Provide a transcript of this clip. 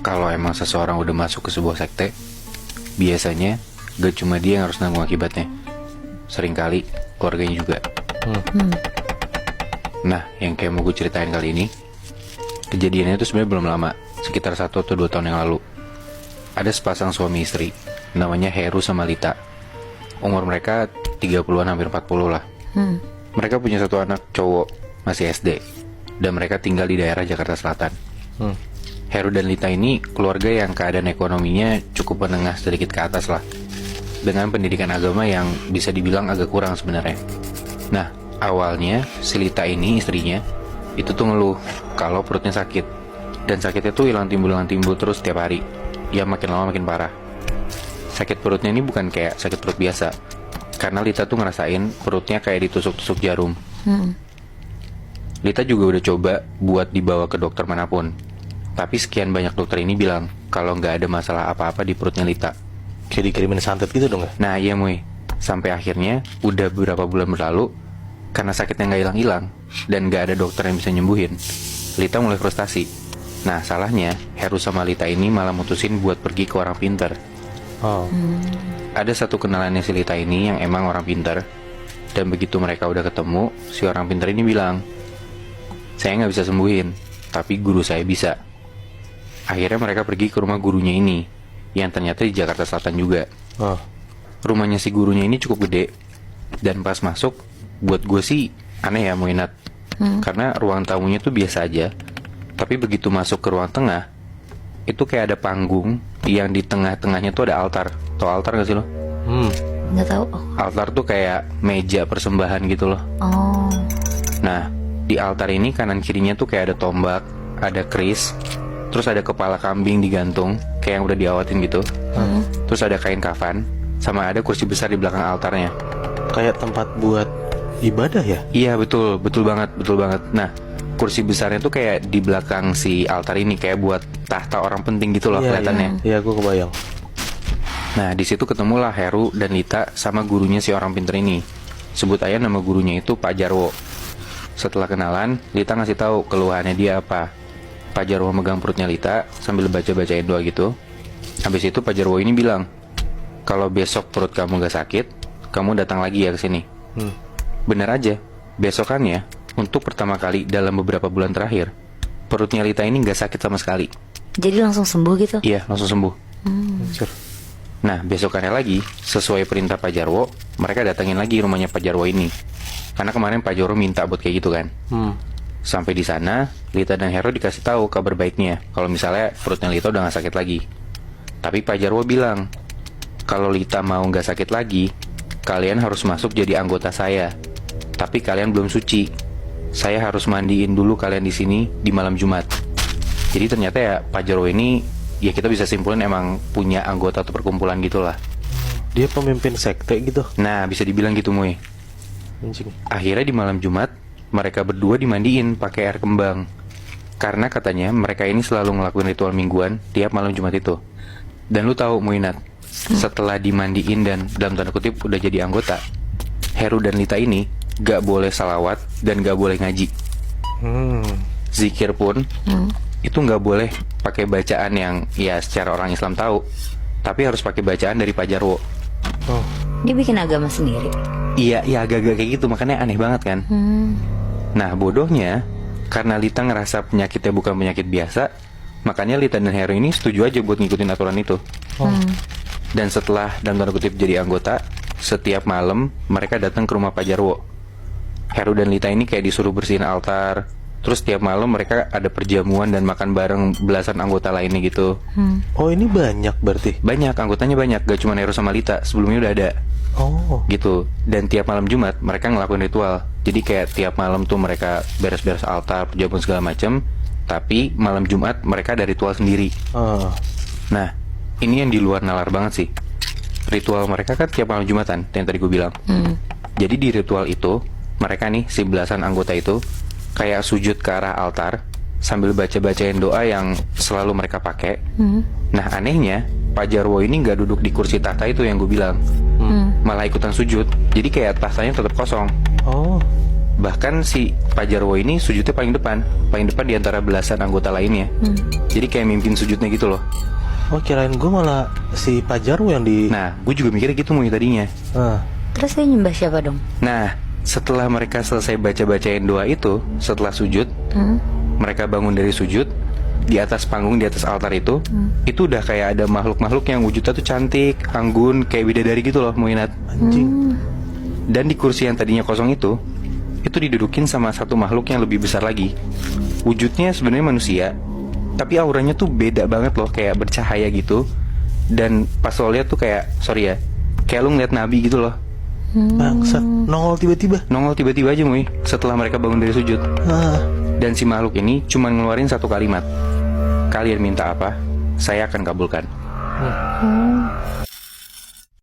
Kalau emang seseorang udah masuk ke sebuah sekte, biasanya gak cuma dia yang harus nanggung akibatnya. Seringkali keluarganya juga. Nah, yang kayak mau gue ceritain kali ini, kejadiannya itu sebenarnya belum lama, sekitar 1 atau 2 tahun yang lalu. Ada sepasang suami istri, namanya Heru sama Lita. Umur mereka 30-an hampir 40 lah. Mereka punya 1 anak cowok, masih SD, dan mereka tinggal di daerah Jakarta Selatan. Heru dan Lita ini keluarga yang keadaan ekonominya cukup menengah sedikit ke atas lah, dengan pendidikan agama yang bisa dibilang agak kurang sebenarnya. Nah, awalnya si Lita ini, istrinya, itu tuh ngeluh kalau perutnya sakit. Dan sakitnya tuh hilang timbul terus setiap hari. Ya makin lama makin parah. Sakit perutnya ini bukan kayak sakit perut biasa, karena Lita tuh ngerasain perutnya kayak ditusuk-tusuk jarum. Lita juga udah coba buat dibawa ke dokter manapun, tapi sekian banyak dokter ini bilang kalau nggak ada masalah apa-apa di perutnya Lita. Kayak dikirimin santet gitu dong ya? Nah iya Muy, sampai akhirnya udah beberapa bulan berlalu, karena sakitnya nggak hilang-hilang dan nggak ada dokter yang bisa nyembuhin, Lita mulai frustasi. Nah salahnya Heru sama Lita ini malah mutusin buat pergi ke orang pintar. Ada satu kenalannya si Lita ini yang emang orang pintar, dan begitu mereka udah ketemu, si orang pintar ini bilang, saya nggak bisa sembuhin, tapi guru saya bisa. Akhirnya mereka pergi ke rumah gurunya ini, yang ternyata di Jakarta Selatan juga. Rumahnya si gurunya ini cukup gede, dan pas masuk, buat gue sih aneh ya Muinat, karena ruang tamunya tuh biasa aja. Tapi begitu masuk ke ruang tengah, itu kayak ada panggung yang di tengah-tengahnya tuh ada altar. Tau altar gak sih lo? Nggak tahu. Altar tuh kayak meja persembahan gitu loh. Nah, di altar ini kanan kirinya tuh kayak ada tombak, ada keris, terus ada kepala kambing digantung kayak yang udah diawatin gitu. Terus ada kain kafan, sama ada kursi besar di belakang altarnya. Kayak tempat buat ibadah ya? Iya betul banget. Nah, kursi besarnya tuh kayak di belakang si altar ini, kayak buat tahta orang penting gitu loh kelihatannya. Iya, gue kebayang. Nah, di situ ketemulah Heru dan Lita sama gurunya si orang pinter ini. Sebut aja nama gurunya itu Pak Jarwo. Setelah kenalan, Lita ngasih tahu keluhannya dia apa. Pak Jarwo megang perutnya Lita sambil baca-bacain doa gitu. Habis itu Pak Jarwo ini bilang, kalau besok perut kamu gak sakit, kamu datang lagi ya ke sini. Bener aja, besokannya, untuk pertama kali dalam beberapa bulan terakhir, perutnya Lita ini gak sakit sama sekali. Jadi langsung sembuh gitu? Iya, langsung sembuh. Nah, besokannya lagi, sesuai perintah Pak Jarwo, mereka datangin lagi rumahnya Pak Jarwo ini. Karena kemarin Pak Jarwo minta buat kayak gitu kan. Sampai di sana, Lita dan Heru dikasih tahu kabar baiknya, kalau misalnya perutnya Lita udah gak sakit lagi. Tapi Pak Jarwo bilang, kalau Lita mau gak sakit lagi, kalian harus masuk jadi anggota saya. Tapi kalian belum suci. Saya harus mandiin dulu kalian di sini di malam Jumat. Jadi ternyata ya Pak Jarwo ini, ya kita bisa simpulin emang punya anggota atau perkumpulan gitulah. Dia pemimpin sekte gitu? Nah, bisa dibilang gitu Muy. Akhirnya di malam Jumat, mereka berdua dimandiin pakai air kembang. Karena katanya mereka ini selalu ngelakuin ritual mingguan tiap malam Jumat itu. Dan lu tahu Muinat, setelah dimandiin dan dalam tanda kutip udah jadi anggota, Heru dan Lita ini gak boleh salawat dan gak boleh ngaji. Zikir pun itu gak boleh pakai bacaan yang ya secara orang Islam tahu, tapi harus pakai bacaan dari Pak Jarwo. Dia bikin agama sendiri? Iya, agak-agak kayak gitu, makanya aneh banget kan. Nah bodohnya, karena Lita ngerasa penyakitnya bukan penyakit biasa, makanya Lita dan Heru ini setuju aja buat ngikutin aturan itu. Dan setelah dalam tanda kutip jadi anggota, setiap malam mereka datang ke rumah Pak Jarwo. Heru dan Lita ini kayak disuruh bersihin altar. Terus tiap malam mereka ada perjamuan dan makan bareng belasan anggota lainnya gitu. Oh ini banyak berarti? Banyak, anggotanya banyak, gak cuma Heru sama Lita, sebelumnya udah ada. Gitu. Dan tiap malam Jumat mereka ngelakuin ritual. Jadi kayak tiap malam tuh mereka beres-beres altar, perjamuan segala macam. Tapi malam Jumat mereka ada ritual sendiri. Nah, ini yang di luar nalar banget sih. Ritual mereka kan tiap malam Jumatan, yang tadi gue bilang. Jadi di ritual itu, mereka nih, si belasan anggota itu kayak sujud ke arah altar sambil baca-bacain doa yang selalu mereka pakai. Nah anehnya, Pak Jarwo ini gak duduk di kursi tahta itu yang gue bilang, malah ikutan sujud. Jadi kayak tahtanya tetap kosong. Bahkan si Pak Jarwo ini sujudnya paling depan di antara belasan anggota lainnya. Jadi kayak mimpin sujudnya gitu loh. Oh, kirain gue malah si Pak Jarwo yang di... Nah, gue juga mikirnya gitu Muy tadinya. Ah. Terus dia nyembah siapa dong? Nah, setelah mereka selesai baca-bacain doa itu, setelah sujud, mereka bangun dari sujud, di atas panggung, di atas altar itu udah kayak ada makhluk-makhluk yang wujudnya tuh cantik, anggun, kayak bidadari gitu loh, Muinat. Anjing. Dan di kursi yang tadinya kosong itu didudukin sama satu makhluk yang lebih besar lagi. Wujudnya sebenarnya manusia, tapi auranya tuh beda banget loh, kayak bercahaya gitu. Dan pas lo lihat tuh kayak, sorry ya, kayak lo ngeliat nabi gitu loh. Bangsat, nongol tiba-tiba. Nongol tiba-tiba aja Muy, setelah mereka bangun dari sujud. Ah. Dan si makhluk ini cuma ngeluarin satu kalimat, kalian minta apa, saya akan kabulkan.